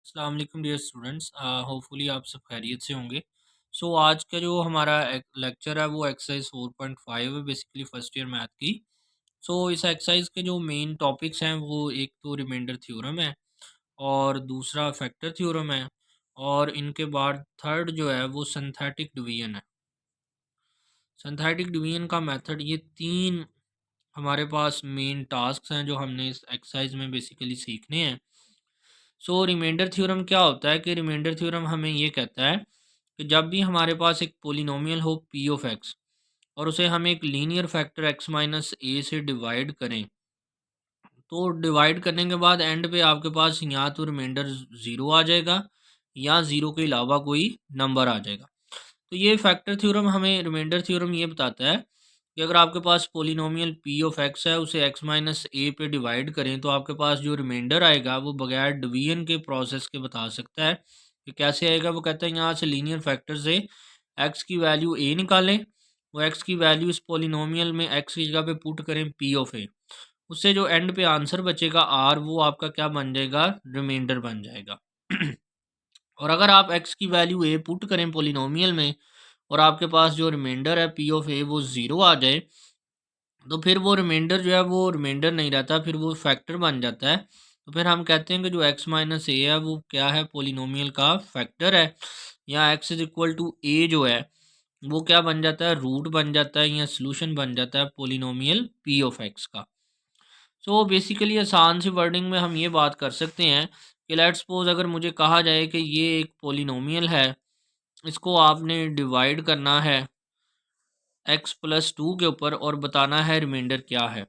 अस्सलाम वालेकुम dear students, hopefully आप सब खैरियत से होंगे। सो आज का जो हमारा लेक्चर है वो एक्सरसाइज 4.5 है, बेसिकली फर्स्ट ईयर मैथ की। सो इस एक्सरसाइज के जो मेन टॉपिक्स हैं वो एक तो रिमाइंडर थ्योरम है और दूसरा फैक्टर थ्योरम है, और इनके बाद थर्ड जो है वो सिंथेटिक डिवीजन है। सिंथेटिक डिवीजन का मेथड, ये तीन हमारे पास मेन टास्क हैं जो हमने इस एक्सरसाइज में बेसिकली सीखने हैं। सो रिमाइंडर थ्योरम क्या होता है कि रिमाइंडर थ्योरम हमें ये कहता है कि जब भी हमारे पास एक पोलिनोमियल हो पी ऑफ एक्स और उसे हम एक लीनियर फैक्टर एक्स माइनस ए से डिवाइड करें, तो डिवाइड करने के बाद एंड पे आपके पास या तो रिमाइंडर ज़ीरो आ जाएगा या ज़ीरो के अलावा कोई नंबर आ जाएगा। तो ये फैक्टर थ्योरम हमें, रिमाइंडर थ्योरम ये बताता है कि अगर आपके पास पोलिनोमियल पी ऑफ एक्स है, उसे एक्स माइनस ए पे डिवाइड करें तो आपके पास जो रिमाइंडर आएगा वो बगैर डिवीजन के प्रोसेस के बता सकता है कि कैसे आएगा। वो कहता है यहाँ से लीनियर फैक्टर से एक्स की वैल्यू ए निकालें, वो एक्स की वैल्यू इस पोलिनोमियल में एक्स की जगह पे पुट करें पी ऑफ ए, उससे जो एंड पे आंसर बचेगा आर, वो आपका क्या बन जाएगा, रिमाइंडर बन जाएगा। और अगर आप एक्स की वैल्यू ए पुट करें पोलिनोमियल में और आपके पास जो रिमाइंडर है पी ऑफ ए वो ज़ीरो आ जाए, तो फिर वो रिमाइंडर जो है वो रिमाइंडर नहीं रहता, फिर वो फैक्टर बन जाता है। तो फिर हम कहते हैं कि जो एक्स माइनस ए है वो क्या है, पोलिनोमियल का फैक्टर है। या एक्स इज इक्वल टू ए जो है वो क्या बन जाता है, रूट बन जाता है या सोल्यूशन बन जाता है पोलिनोमियल पी ऑफ एक्स का। सो बेसिकली आसान सी वर्डिंग में हम ये बात कर सकते हैं कि लेट्स सपोज अगर मुझे कहा जाए कि ये एक पोलिनोमियल है, इसको आपने डिवाइड करना है एक्स प्लस टू के ऊपर और बताना है रिमाइंडर क्या है।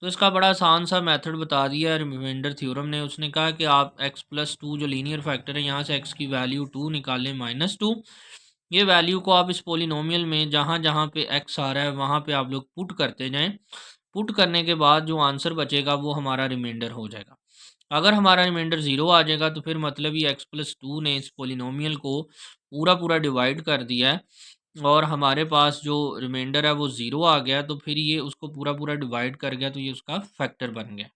तो इसका बड़ा आसान सा मेथड बता दिया है रिमाइंडर थ्योरम ने। उसने कहा कि आप एक्स प्लस टू जो लीनियर फैक्टर है यहाँ से एक्स की वैल्यू टू निकालें माइनस टू। ये वैल्यू को आप इस पोलिनोमियल में जहाँ जहाँ पे एक्स आ रहा है वहाँ पे आप लोग पुट करते जाएं। पुट करने के बाद जो आंसर बचेगा वो हमारा रिमाइंडर हो जाएगा। अगर हमारा रिमाइंडर ज़ीरो आ जाएगा तो फिर मतलब ये एक्स प्लस टू ने इस पोलिनोमियल को पूरा पूरा डिवाइड कर दिया है और हमारे पास जो रिमाइंडर है वो ज़ीरो आ गया, तो फिर ये उसको पूरा पूरा डिवाइड कर गया, तो ये उसका फैक्टर बन गया।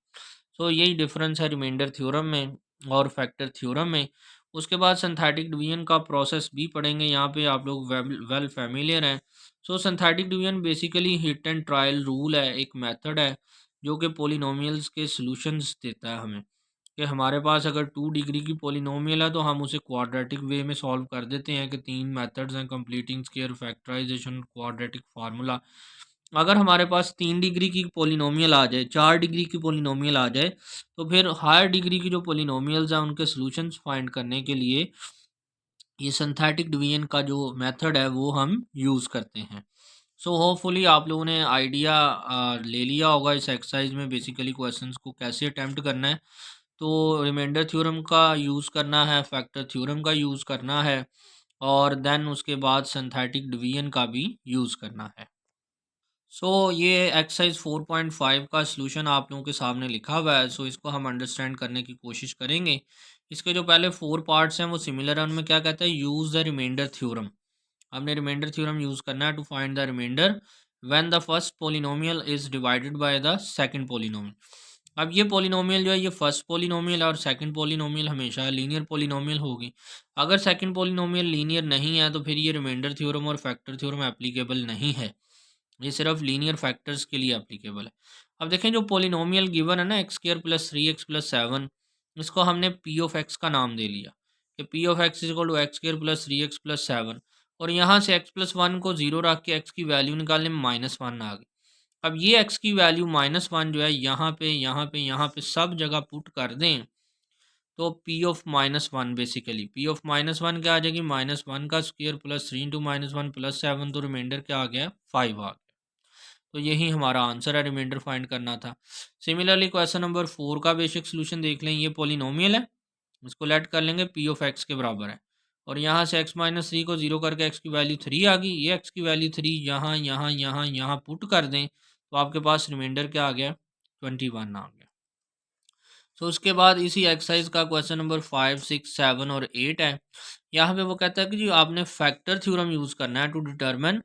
सो यही डिफरेंस है रिमाइंडर थ्योरम में और फैक्टर थ्योरम में। उसके बाद सिंथेटिक डिवीजन का प्रोसेस भी पढ़ेंगे, यहाँ पे आप लोग वेल फैमिलियर हैं। So synthetic division basically hit and trial rule है, एक मेथड है जो कि पोलिनोमियल्स के सॉल्यूशंस देता है हमें। कि हमारे पास अगर 2 डिग्री की पॉलिनोमियल है तो हम उसे क्वाड्रेटिक वे में सॉल्व कर देते हैं कि 3 मेथड्स हैं, completing square, factorization, quadratic formula. अगर हमारे पास 3 डिग्री की पॉलिनोमियल आ जाए, 4 डिग्री की पॉलिनोमियल आ जाए, तो फिर हायर डिग्री की जो पॉलिनोमियल्स हैं उनके सॉल्यूशंस फाइंड करने के लिए ये सिंथेटिक डिवीजन का जो मेथड है वो हम यूज़ करते हैं। सो होपफुली आप लोगों ने आइडिया ले लिया होगा इस एक्सरसाइज में बेसिकली क्वेश्चंस को कैसे अटेम्प्ट करना है। तो रिमाइंडर थ्योरम का यूज़ करना है, फैक्टर थ्योरम का यूज़ करना है, और देन उसके बाद सिंथेटिक डिवीजन का भी यूज़ करना है। सो ये एक्सरसाइज 4.5 का सॉल्यूशन आप लोगों के सामने लिखा हुआ है। सो इसको हम अंडरस्टैंड करने की कोशिश करेंगे। इसके जो पहले 4 पार्ट्स हैं वो सिमिलर हैं। उनमें क्या कहता है, यूज़ द रिमाइंडर थ्योरम। हमने रिमाइंडर थ्योरम यूज़ करना है to find the remainder when the first polynomial is divided by the second polynomial. अब ये पोलिनोमियल जो है ये फर्स्ट पोलिनोमियल और सेकंड पोलिनोमियल हमेशा लीनियर पोलिनोमियल होगी। अगर सेकंड पोलिनोमियल लीनियर नहीं है तो फिर ये रिमाइंडर थ्योरम और फैक्टर थ्योरम एप्लीकेबल नहीं है। ये सिर्फ लीनियर फैक्टर्स के लिए एप्लीकेबल है। अब देखें जो पोलिनोमियल गिवन है ना, x square plus three X plus seven, इसको हमने पी ऑफ एक्स का नाम दे लिया कि P of X is equal to X square plus three X plus seven. और यहाँ से एक्स प्लस वन को जीरो रख के एक्स की वैल्यू निकालने में माइनस वन आ गई। अब ये एक्स की वैल्यू माइनस वन जो है यहाँ पे यहाँ पे यहाँ पे सब जगह पुट कर दें, तो P of minus one, basically P of minus one क्या आ जाएगी, माइनस वन का square plus three into minus one plus seven, तो रिमाइंडर क्या आ गया, फाइव आ गया। तो यही हमारा आंसर है, रिमाइंडर फाइंड करना था। सिमिलरली क्वेश्चन नंबर 4 का बेसिक सोल्यूशन देख लें। ये पॉलिनोमियल है, इसको लेट कर लेंगे पी ऑफ एक्स के बराबर है, और यहाँ से एक्स माइनस थ्री को जीरो करके एक्स की वैल्यू थ्री आ गई। ये एक्स की वैल्यू थ्री यहाँ यहाँ यहाँ यहाँ पुट कर दें तो आपके पास रिमाइंडर क्या आ गया, 21 आ गया। सो उसके बाद इसी एक्सरसाइज का क्वेश्चन नंबर 5, 6, 7 और 8 है। यहाँ पे वो कहता है कि जी आपने फैक्टर थ्योरम यूज़ करना है to determine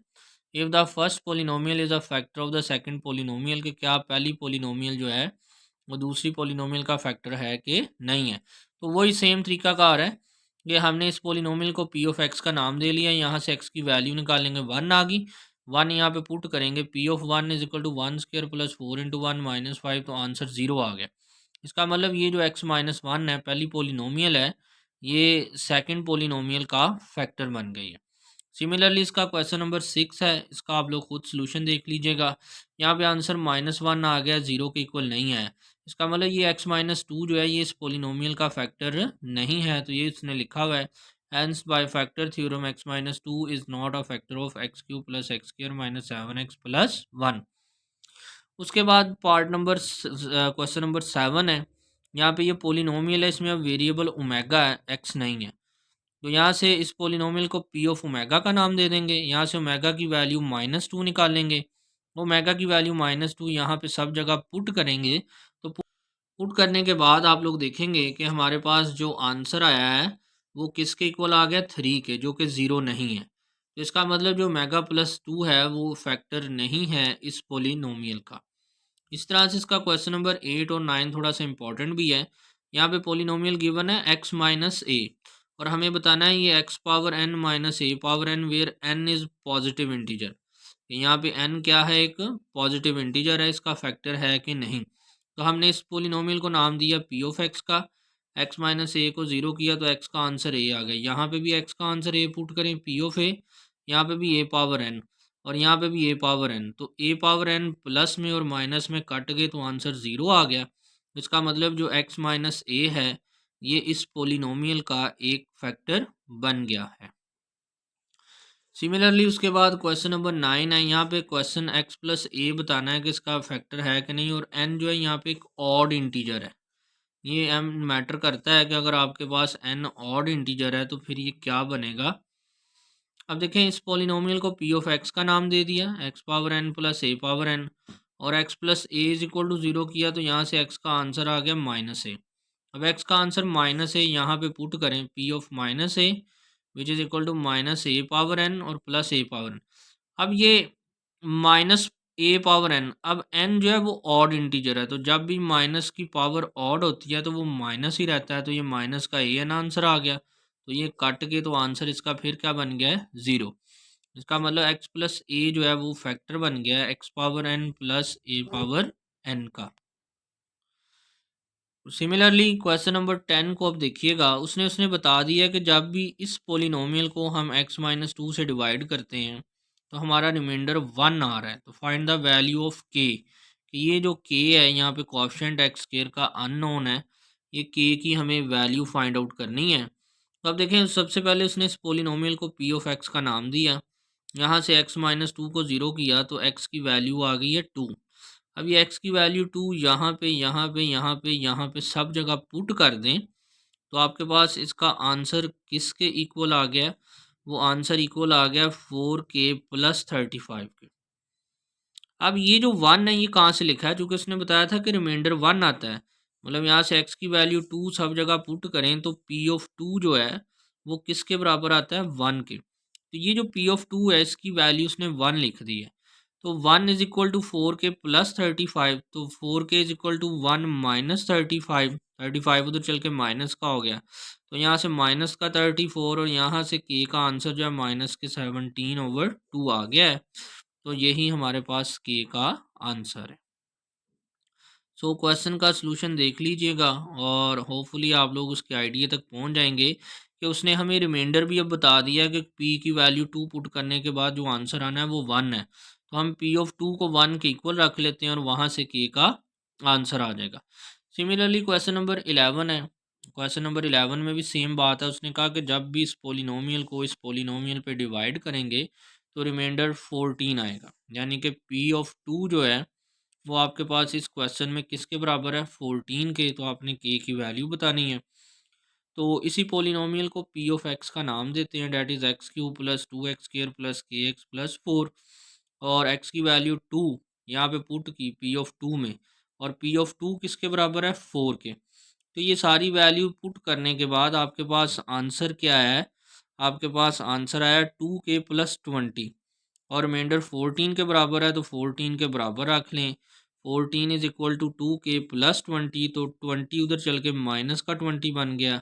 if the first polynomial is a factor of the second polynomial, कि क्या पहली पोलिनोमियल जो है वो दूसरी पोलिनोमियल का फैक्टर है कि नहीं है। तो वही सेम तरीकाकार है कि हमने इस पोलिनोमियल को पी ऑफ एक्स का नाम दे लिया, यहाँ से एक्स की वैल्यू निकालेंगे, 1 आ गई, 1 यहाँ पे पुट करेंगे, P of 1 is equal to 1² plus 4 into 1 minus 5, तो आंसर 0 आ गया। इसका मतलब ये जो एक्स माइनस 1 है पहली पोलिनोमियल है, ये सेकंड पोलिनोमियल का फैक्टर बन गई है। सिमिलरली इसका क्वेश्चन नंबर 6 है, इसका आप लोग खुद सोल्यूशन देख लीजिएगा। यहाँ पे आंसर -1 आ गया, 0 के इक्वल नहीं है। इसका मतलब ये x-2 जो है ये इस पोलिनोमियल का फैक्टर नहीं है, तो ये इसने लिखा हुआ है hence by factor theorem x-2 is not a factor of x³ plus x² minus 7x plus 1। उसके बाद पार्ट नंबर क्वेश्चन नंबर 7 है, यहाँ पे ये पोलिनोमियल है, इसमें अब वेरिएबल ओमेगा है, x नहीं है, तो यहाँ से इस पोलिनोमियल को पी ऑफ ओमेगा का नाम दे देंगे। यहाँ से ओमेगा की वैल्यू -2 निकालेंगे, ओमेगा की वैल्यू -2 यहाँ पे सब जगह पुट करेंगे। तो पुट करने के बाद आप लोग देखेंगे कि हमारे पास जो आंसर आया है वो किसके इक्वल आ गया, 3 के, जो कि 0 नहीं है। तो इसका मतलब जो ओमेगा प्लस 2 है वो फैक्टर नहीं है इस पोलिनोमियल का। इस तरह से इसका क्वेश्चन नंबर 8 और 9 थोड़ा सा इंपॉर्टेंट भी है। यहाँ पे पोलिनोमियल गिवन है x माइनस ए, और हमें बताना है ये x power n minus A power n where n is positive integer. यहाँ पे n क्या है, एक पॉजिटिव इंटीजर है, इसका फैक्टर है कि नहीं। तो हमने इस पोलिनोमियल को नाम दिया पी ऑफ एक्स का, x माइनस ए को 0 किया तो x का आंसर a आ गया। यहाँ पे भी x का आंसर a पुट करें, पी ऑफ ए, यहाँ पे भी a पावर n और यहाँ पे भी a पावर n, तो a पावर n प्लस में और माइनस में कट गए तो आंसर 0 आ गया। इसका मतलब जो x माइनस ए है ये इस पोलिनोमियल का एक फैक्टर बन गया है। सिमिलरली उसके बाद क्वेश्चन नंबर 9 है, यहाँ पे क्वेश्चन x प्लस ए बताना है कि इसका फैक्टर है कि नहीं, और n जो है यहाँ पे एक ऑड इंटीजर है। ये m मैटर करता है कि अगर आपके पास n ऑड इंटीजर है तो फिर ये क्या बनेगा। अब देखें इस पोलिनोमियल को पी ऑफ एक्स का नाम दे दिया, X power n plus A power n, और x plus A is equal to 0 किया तो यहाँ से x का आंसर आ गया माइनस ए। अब x का आंसर माइनस ए यहाँ पे पुट करें, P of minus A which is equal to minus A power n और प्लस ए पावर n। अब ये माइनस ए पावर n, अब n जो है वो ऑड इंटीजर है, तो जब भी माइनस की पावर ऑड होती है तो वो माइनस ही रहता है, तो ये माइनस का ए एन आंसर आ गया। तो ये कट के तो आंसर इसका फिर क्या बन गया है, 0। इसका मतलब x प्लस ए जो है वो फैक्टर बन गया है x power n plus A power n का। सिमिलरली क्वेश्चन नंबर 10 को अब देखिएगा, उसने उसने बता दिया कि जब भी इस पोलिनोमियल को हम x-2 से डिवाइड करते हैं तो हमारा रिमाइंडर 1 आ रहा है, तो find the value of k, कि ये जो k है यहाँ पे कोएफिशिएंट x² का अननोन है, ये k की हमें वैल्यू फाइंड आउट करनी है। तो अब देखें सबसे पहले उसने इस पोलिनोमियल को p ऑफ x का नाम दिया, यहाँ से x-2 को 0 किया तो x की वैल्यू आ गई है 2। अब ये x की वैल्यू 2 यहाँ पे यहाँ पे यहाँ पे यहाँ पे सब जगह पुट कर दें तो आपके पास इसका आंसर किसके इक्वल आ गया, वो आंसर इक्वल आ गया 4k प्लस 35 के। अब ये जो 1 है ये कहाँ से लिखा है, क्योंकि उसने बताया था कि रिमाइंडर 1 आता है, मतलब यहाँ से x की वैल्यू 2 सब जगह पुट करें तो p ऑफ 2 जो है वो किसके बराबर आता है, 1 के। तो ये जो p ऑफ 2 है इसकी वैल्यू उसने 1 लिख दी है, तो 1 is equal to 4k plus 35, तो 4k is equal to 1 minus 35, 35 उधर चल के माइनस का हो गया, तो यहाँ से माइनस का 34 और यहाँ से k का आंसर जो है माइनस के 17/2 आ गया है। तो यही हमारे पास k का आंसर है। सो क्वेश्चन का सलूशन देख लीजिएगा और होपफुली आप लोग उसके आइडिया तक पहुंच जाएंगे कि उसने हमें रिमाइंडर भी अब बता दिया कि p की वैल्यू 2 पुट करने के बाद जो आंसर आना है वो 1 है, तो हम p ऑफ 2 को 1 के इक्वल रख लेते हैं और वहाँ से k का आंसर आ जाएगा। सिमिलरली क्वेश्चन नंबर 11 है, क्वेश्चन नंबर 11 में भी सेम बात है, उसने कहा कि जब भी इस पोलिनोमियल को इस पोलिनोमियल पे डिवाइड करेंगे तो रिमाइंडर 14 आएगा, यानी कि p ऑफ 2 जो है वो आपके पास इस क्वेश्चन में किसके बराबर है, 14 के, तो आपने k की वैल्यू बतानी है। तो इसी पोलिनोमियल को p ऑफ x का नाम देते हैं, that is x³ plus 2x² plus kx plus 4, और x की वैल्यू 2 यहाँ पे पुट की p ऑफ 2 में, और p ऑफ 2 किसके बराबर है, 4 के। तो ये सारी वैल्यू पुट करने के बाद आपके पास आंसर क्या है, आपके पास आंसर आया 2k प्लस 20, और रिमाइंडर 14 के बराबर है तो 14 के बराबर रख लें। 14 is equal to 2k plus 20, तो 20 उधर चल के माइनस का 20 बन गया,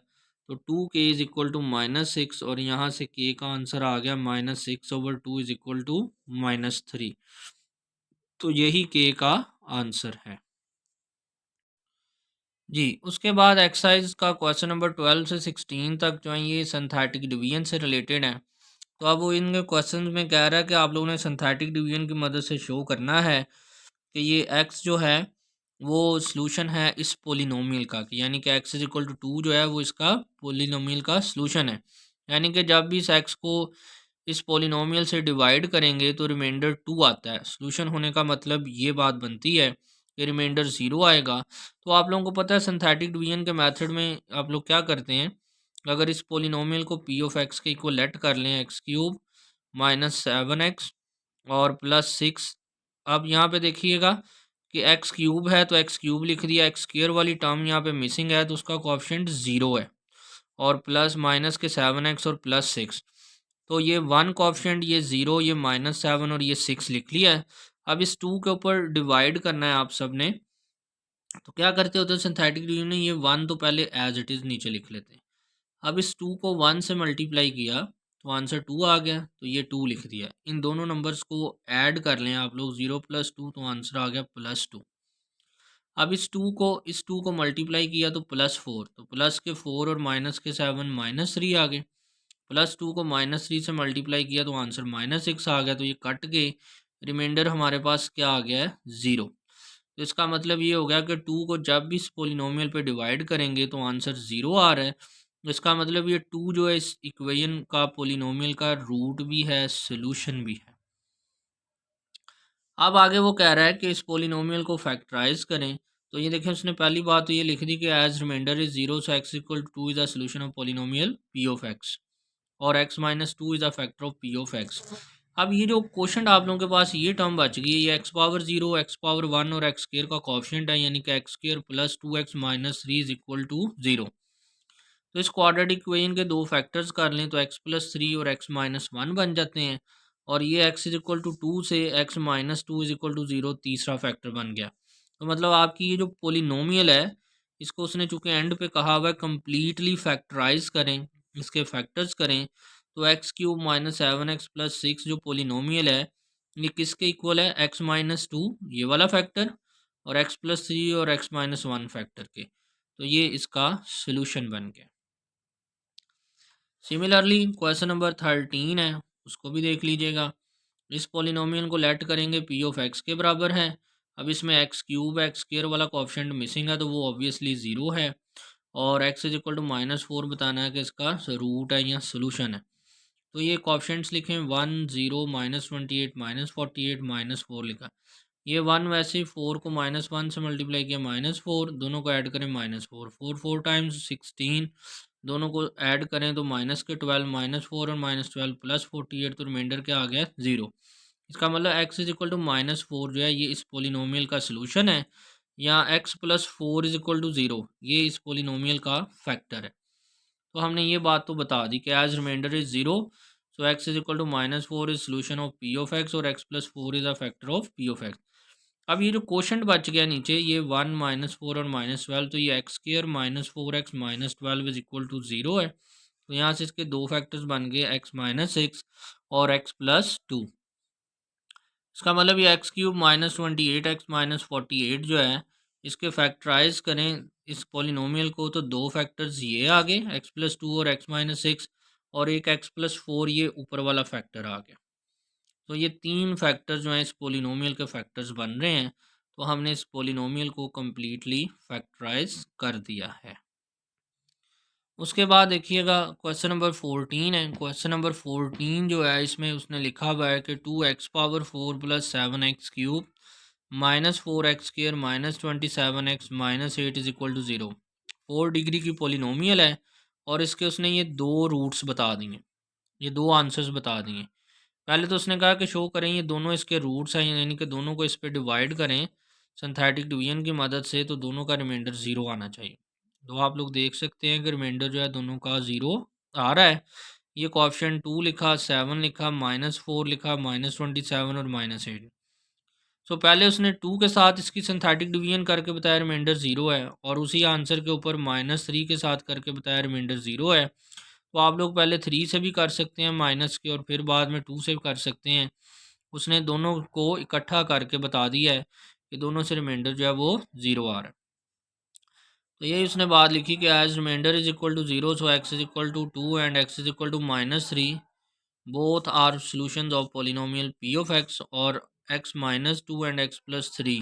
तो 2k इज इक्वल टू -6, और यहाँ से k का आंसर आ गया -6/2 इज इक्वल टू -3। तो यही k का आंसर है जी। उसके बाद एक्सरसाइज का क्वेश्चन नंबर 12 से 16 तक जो है ये सिंथेटिक डिवीजन से रिलेटेड है। तो अब वो इनके क्वेश्चन में कह रहा है कि आप लोगों ने सिंथेटिक डिवीजन की मदद से शो करना है कि ये x जो है वो सॉल्यूशन है इस पोलिनोमियल का, कि यानी कि x इज इक्वल टू 2 जो है वो इसका पोलिनोमियल का सॉल्यूशन है। यानी कि जब भी इस x को इस पोलिनोमियल से डिवाइड करेंगे तो रिमाइंडर 2 आता है। सॉल्यूशन होने का मतलब ये बात बनती है कि रिमाइंडर 0 आएगा। तो आप लोगों को पता है सिंथेटिक डिवीजन के मेथड में आप लोग क्या करते हैं, अगर इस पोलिनोमियल को p ऑफ x के इक्वल लेट कर लें, x³ माइनस 7x और प्लस 6। अब यहाँ पे देखिएगा कि x³ है तो x³ लिख दिया, x² वाली टर्म यहाँ पे मिसिंग है तो उसका कोएफिशिएंट 0 है, और प्लस माइनस के 7x और प्लस 6, तो ये 1 कोएफिशिएंट, ये 0, ये -7 और ये 6 लिख लिया है। अब इस 2 के ऊपर डिवाइड करना है आप सब ने, तो क्या करते होते हैं सिंथेटिक डिवीजन में, ये 1 तो पहले एज इट इज़ नीचे लिख लेते हैं। अब इस 2 को 1 से मल्टीप्लाई किया तो आंसर 2 आ गया, तो ये 2 लिख दिया। इन दोनों नंबर्स को ऐड कर लें आप लोग, 0 + 2, तो आंसर आ गया +2। अब इस 2 को मल्टीप्लाई किया तो +4, तो प्लस के 4 और माइनस के 7 -3 आ गए। +2 को -3 से मल्टीप्लाई किया तो आंसर -6 आ गया, तो ये कट के रिमाइंडर हमारे पास क्या आ गया है, 0। तो इसका मतलब ये हो गया कि 2 को जब भी इस पोलिनोमियल पे डिवाइड करेंगे तो आंसर 0 आ रहा है। इसका मतलब ये 2 जो है इस इक्वेशन का पोलिनोमियल का रूट भी है, सॉल्यूशन भी है। अब आगे वो कह रहा है कि इस पोलिनोमियल को फैक्टराइज करें। तो ये देखें, उसने पहली बात तो ये लिख दी कि as remainder is 0, so x equal to 2 is a solution of polynomial p of x, और x minus 2 is a factor of p of x। अब ये जो क्वेश्चन आप लोगों के पास ये टर्म बच गई है, ये x पावर 0, x पावर 1 और x स्क्वायर का कोएफिशिएंट है, यानी कि x square plus 2x minus 3 is equal to 0। तो इस क्वाड्रेटिक इक्वेशन के दो फैक्टर्स कर लें तो x+3 और x-1 बन जाते हैं, और ये x इज इक्वल टू 2 से x-2 इज इक्वल टू 0 तीसरा फैक्टर बन गया। तो मतलब आपकी ये जो पोलिनोमियल है, इसको उसने चूंकि एंड पे कहा हुआ है कम्प्लीटली फैक्टराइज करें, इसके फैक्टर्स करें, तो x³ माइनस 7x प्लस 6 जो पोलिनोमियल है ये किसके इक्वल है, x-2 ये वाला फैक्टर और x+3 और x-1 फैक्टर के। तो ये इसका सोल्यूशन बन गया। सिमिलरली क्वेश्चन नंबर 13 है, उसको भी देख लीजिएगा। इस पोलिनोमियल को लेट करेंगे p ऑफ x के बराबर है। अब इसमें x³ x स्क्वायर वाला कोएफिशिएंट मिसिंग है तो वो ऑब्वियसली 0 है, और x इज इक्वल टू -4 बताना है कि इसका रूट है या सोल्यूशन है। तो ये कोएफिशिएंट्स लिखें 1 0 -28 -48 -4 लिखा। ये 1 वैसे 4 को -1 से मल्टीप्लाई किया -4, दोनों को ऐड करें -4, 4 4 टाइम्स 16, दोनों को ऐड करें तो माइनस के 12 -4 और -12 प्लस 48, तो रिमाइंडर क्या आ गया, 0। इसका मतलब x इज इक्वल टू -4 जो है ये इस पोलिनोमियल का सोल्यूशन है, या x + 4 इज इक्वल टू 0 ये इस पोलिनोमियल का फैक्टर है। तो हमने ये बात तो बता दी कि as remainder is 0, so x is equal to -4 is solution of p of x, और x + 4 is a factor of p of x। अब ये जो क्वेश्चन बच गया नीचे, ये 1 -4 और -12, तो ये x² -4x -12 is equal to 0 है। तो यहाँ से इसके दो फैक्टर्स बन गए, x-6 और x+2। इसका मतलब ये x³ -28 x-48 जो है इसके फैक्टराइज करें इस पोलिनोमियल को, तो दो फैक्टर्स ये आ गए x+2 और x-6, और एक x+4 ये ऊपर वाला फैक्टर आ गया। तो ये तीन फैक्टर्स जो हैं इस पोलिनोमियल के फैक्टर्स बन रहे हैं। तो हमने इस पोलिनोमियल को कम्प्लीटली फैक्टराइज कर दिया है। उसके बाद देखिएगा क्वेश्चन नंबर 14 है। क्वेश्चन नंबर 14 जो है इसमें उसने लिखा हुआ है कि 2x⁴ + 7x³ -4x² -27x -8 is equal to 0 4 degree की पोलिनोमियल है, और इसके उसने ये दो रूट्स बता दिए, ये दो आंसर्स बता दिए। पहले तो उसने कहा कि शो करें ये दोनों इसके रूट्स हैं, यानी कि दोनों को इस पर डिवाइड करें सिंथेटिक डिवीजन की मदद से, तो दोनों का रिमाइंडर 0 आना चाहिए। तो आप लोग देख सकते हैं कि रिमाइंडर जो है दोनों का 0 आ रहा है। ये कोएफिशिएंट 2 लिखा, 7 लिखा, -4 लिखा, -27 और -8। सो पहले उसने 2 के साथ इसकी सिंथेटिक डिवीजन करके बताया रिमाइंडर 0 है, और उसी आंसर के ऊपर -3 के साथ करके बताया रिमाइंडर 0 है। तो आप लोग पहले 3 से भी कर सकते हैं माइनस के, और फिर बाद में 2 से भी कर सकते हैं। उसने दोनों को इकट्ठा करके बता दिया है कि दोनों से रिमाइंडर जो है वो 0 आ रहा है। तो यही उसने बात लिखी कि as remainder is equal to 0, so X is equal to 2 and X is equal to -3, both are solutions of polynomial p of x, और x minus 2 and x plus 3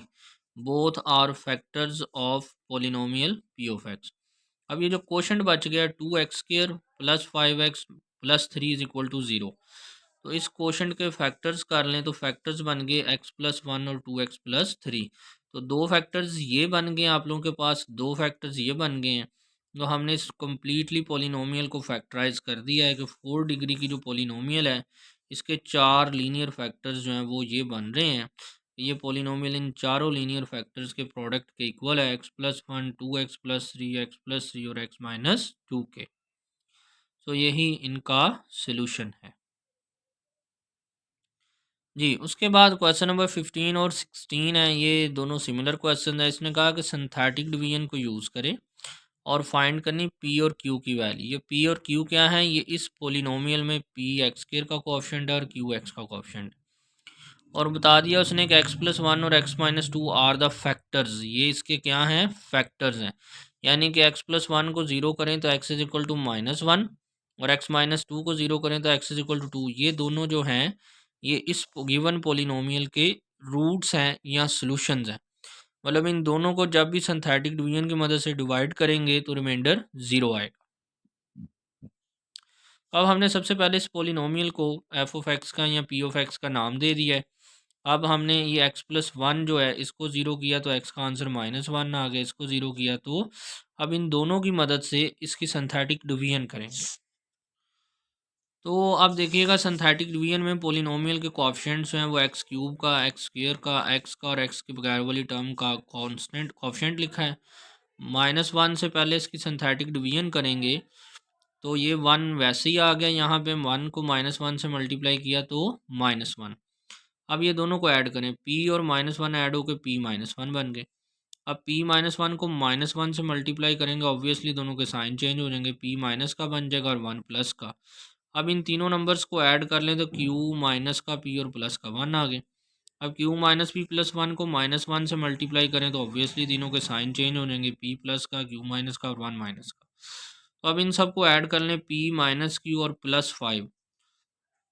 both are factors of polynomial p of x। अब ये जो question बच गया 2x² plus 5x plus 3 is equal to 0, तो इस question के factors कर लें तो फैक्टर्स बन गए x+1 और 2x+3। तो दो फैक्टर्स ये बन गए, आप लोगों के पास दो फैक्टर्स ये बन गए हैं। तो हमने इस कम्प्लीटली पोलिनोमियल को फैक्टराइज कर दिया है कि 4 डिग्री की जो पोलिनोमियल है इसके 4 लीनियर फैक्टर्स जो हैं वो ये बन रहे हैं। ये पोलिनोमियल इन चारों लीनियर फैक्टर्स के प्रोडक्ट के इक्वल है, x+1, 2x+3, x+3 और x-2 के। तो यही इनका सोल्यूशन है जी। उसके बाद क्वेश्चन नंबर 15 और 16 है, ये दोनों सिमिलर क्वेश्चन है। इसने कहा कि सिंथेटिक डिवीजन को यूज़ करें और फाइंड करनी पी और क्यू की वैल्यू। ये पी और क्यू क्या है, ये इस पोलिनोमियल में पी x² का कोएफिशिएंट है और क्यू x का कोएफिशिएंट। और बता दिया उसने कि x+1 और x-2 आर द फैक्टर्स, ये इसके क्या हैं, फैक्टर्स हैं। यानी कि x+1 को 0 करें तो x इज इक्वल टू -1, और x-2 को 0 करें तो x इज इक्वल टू 2। ये दोनों जो हैं ये इस गिवन पोलिनोमियल के रूट्स हैं या सॉल्यूशंस हैं। मतलब इन दोनों को जब भी सिंथेटिक डिवीजन की मदद से डिवाइड करेंगे तो रिमाइंडर 0 आएगा। अब हमने सबसे पहले इस पोलिनोमियल को एफ ऑफ एक्स का या पी ऑफ एक्स का नाम दे दिया है। अब हमने ये x+1 जो है इसको 0 किया तो x का आंसर -1 आ गया, इसको 0 किया तो अब इन दोनों की मदद से इसकी सिंथेटिक डिवीजन करेंगे। तो अब देखिएगा सिंथेटिक डिवीजन में पोलिनोमियल के कोएफिशिएंट्स हैं वो x³ का, x² का, x का और x के बगैर वाली टर्म का कांस्टेंट कोएफिशिएंट लिखा है। -1 से पहले इसकी सिंथेटिक डिवीजन करेंगे तो ये 1 वैसे ही आ गया, यहाँ पे 1 को -1 से मल्टीप्लाई किया तो -1। अब ये दोनों को ऐड करें, p और -1 ऐड होकर p-1 बन गए। अब p-1 को -1 से मल्टीप्लाई करेंगे, ऑब्वियसली दोनों के साइन चेंज हो जाएंगे, p माइनस का बन जाएगा और 1 प्लस का। अब इन तीनों नंबर्स को ऐड कर लें तो q माइनस का p और प्लस का 1 आ गए। अब q माइनस p प्लस 1 को -1 से मल्टीप्लाई करें तो ऑब्वियसली तीनों के साइन चेंज हो जाएंगे, p प्लस का, q माइनस का और 1 माइनस का। तो अब इन सबको ऐड कर लें, p माइनस q और प्लस 5।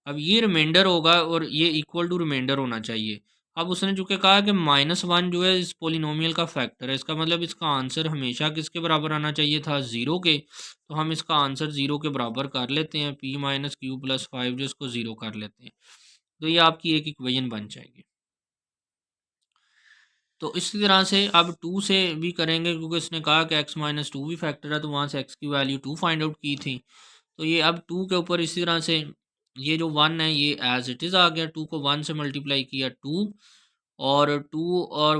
अब ये रिमाइंडर होगा और ये इक्वल टू रिमाइंडर होना चाहिए। अब उसने चूँकि कहा कि -1 जो है इस पोलिनोमियल का फैक्टर है, इसका मतलब इसका आंसर हमेशा किसके बराबर आना चाहिए था, 0 के। तो हम इसका आंसर 0 के बराबर कर लेते हैं, p माइनस क्यू प्लस 5 जो इसको 0 कर लेते हैं। तो ये आपकी एक इक्वेशन बन जाएगी। तो इसी तरह से अब 2 से भी करेंगे, क्योंकि इसने कहा कि x-2 भी फैक्टर है, तो वहाँ से x की वैल्यू 2 फाइंड आउट की थी। तो ये अब 2 के ऊपर इसी तरह से ये जो 1 है ये एज इट इज़ आ गया, 2 को 1 से मल्टीप्लाई किया 2, और 2 और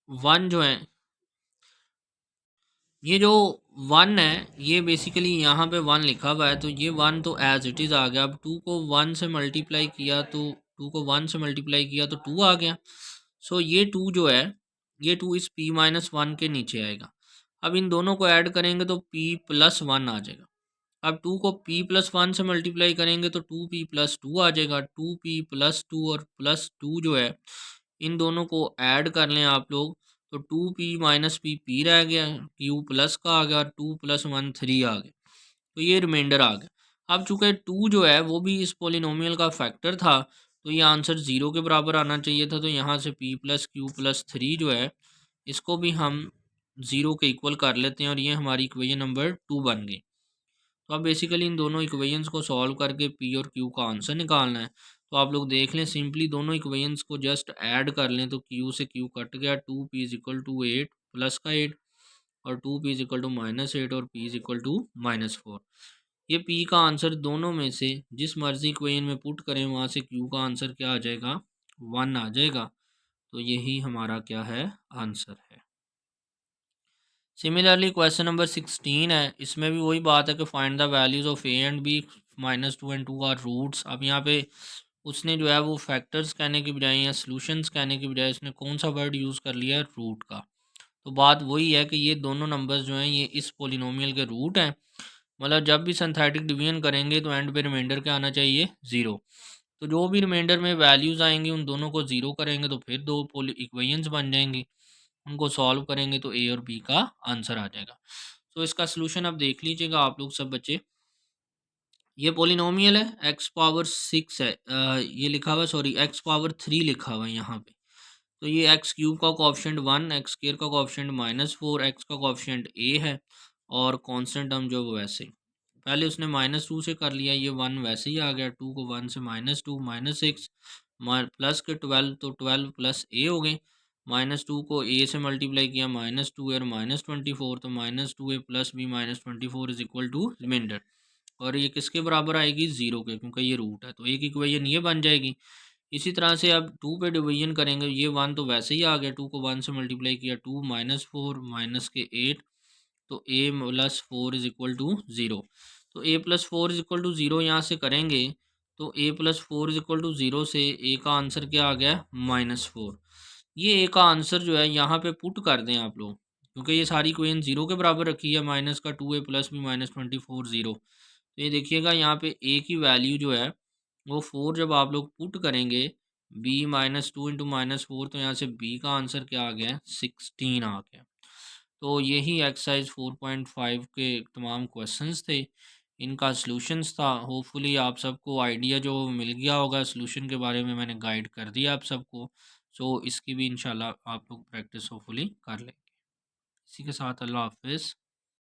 1 जो है, ये जो 1 है ये बेसिकली यहाँ पे 1 लिखा हुआ है, तो ये 1 तो एज इट इज़ आ गया। अब 2 को 1 से मल्टीप्लाई किया तो 2 को 1 से मल्टीप्लाई किया तो 2 आ गया। सो ये 2 जो है ये 2 इस p-1 के नीचे आएगा। अब इन दोनों को ऐड करेंगे तो p+1 आ जाएगा। अब 2 को p+1 से मल्टीप्लाई करेंगे तो 2p+2 आ जाएगा। 2p+2 और +2 जो है इन दोनों को ऐड कर लें आप लोग, तो 2p माइनस p रह गया, q प्लस का आ गया, 2 + 1 3 आ गया। तो ये रिमाइंडर आ गया। अब चूँकि 2 जो है वो भी इस पोलिनोमियल का फैक्टर था, तो ये आंसर 0 के बराबर आना चाहिए था। तो यहाँ से p + q + 3 जो है इसको भी हम 0 के इक्वल कर लेते हैं, और ये हमारी इक्वेशन नंबर 2 बन गई। तो अब बेसिकली इन दोनों इक्वेशंस को सॉल्व करके पी और क्यू का आंसर निकालना है। तो आप लोग देख लें, सिंपली दोनों इक्वेशंस को जस्ट ऐड कर लें तो क्यू से क्यू कट गया, 2p = 8 प्लस का 8, और 2p = -8 और p = -4। ये p का आंसर दोनों में से जिस मर्जी इक्वेशन में पुट करें वहाँ से q का आंसर क्या आ जाएगा, 1 आ जाएगा। तो यही हमारा क्या है, आंसर है। सिमिलरली क्वेश्चन नंबर 16 है, इसमें भी वही बात है कि find the values of a and b, -2 and 2 are roots. अब यहाँ पे उसने जो है वो फैक्टर्स कहने की बजाय या सॉल्यूशंस कहने की बजाय उसने कौन सा वर्ड यूज़ कर लिया है, रूट का। तो बात वही है कि ये दोनों नंबर्स जो हैं ये इस पोलिनोमियल के रूट हैं। मतलब जब भी सिंथेटिक डिवीजन करेंगे तो एंड पे रिमाइंडर क्या आना चाहिए, ज़ीरो। तो जो भी रिमाइंडर में वैल्यूज़ आएंगी उन दोनों को ज़ीरो करेंगे तो फिर दो पोल इक्वेशंस बन जाएंगी। उनको सॉल्व करेंगे तो ए और बी का आंसर आ जाएगा। तो इसका सोल्यूशन अब देख लीजिएगा आप लोग सब बच्चे। ये पोलिनोमियल है, एक्स पावर सिक्स है, ये लिखा हुआ है, सॉरी एक्स पावर थ्री लिखा हुआ है यहाँ पे। तो ये एक्स क्यूब का कोएफिशिएंट वन, एक्स स्क्वायर का कोएफिशिएंट माइनस फोर, एक्स का कोएफिशिएंट ए है और कांस्टेंट टर्म जो है वो वैसे ही। पहले उसने माइनस टू से कर लिया, ये वन वैसे ही आ गया, टू को वन से minus two, minus six plus के ट्वेल्व, तो ट्वेल्व प्लस ए हो गए। माइनस टू को ए से मल्टीप्लाई किया, माइनस टू ए और माइनस ट्वेंटी फोर, तो minus two A plus B minus twenty four is equal to remainder. और ये किसके बराबर आएगी, ज़ीरो के, क्योंकि ये रूट है, तो एक इक्वेशन ये बन जाएगी। इसी तरह से अब टू पे डिवीजन करेंगे, ये वन तो वैसे ही आ गया, टू को वन से मल्टीप्लाई किया, टू माइनस फोर माइनस के एट, तो A plus four is equal to zero. तो A plus four is equal to zero यहाँ से करेंगे, तो A plus four is equal to zero से ए का आंसर क्या आ गया, माइनस फोर। ये ए का आंसर जो है यहाँ पे पुट कर दें आप लोग, क्योंकि ये सारी इक्वेशन ज़ीरो के बराबर रखी है, माइनस का two A plus B minus twenty four zero. तो ये देखिएगा यहाँ पे ए की वैल्यू जो है वो फोर जब आप लोग पुट करेंगे, B minus two into minus four, तो यहाँ से बी का आंसर क्या आ गया, 16 आ गया। तो यही एक्सरसाइज 4.5 के तमाम क्वेश्चंस थे, इनका सॉल्यूशंस था। होपफुली आप सबको आइडिया जो मिल गया होगा सॉल्यूशन के बारे में, मैंने गाइड कर दिया आप सबको। सो इसकी भी इंशाल्लाह आप लोग प्रैक्टिस होपफुली कर लेंगे। इसी के साथ अल्लाह हाफिज़।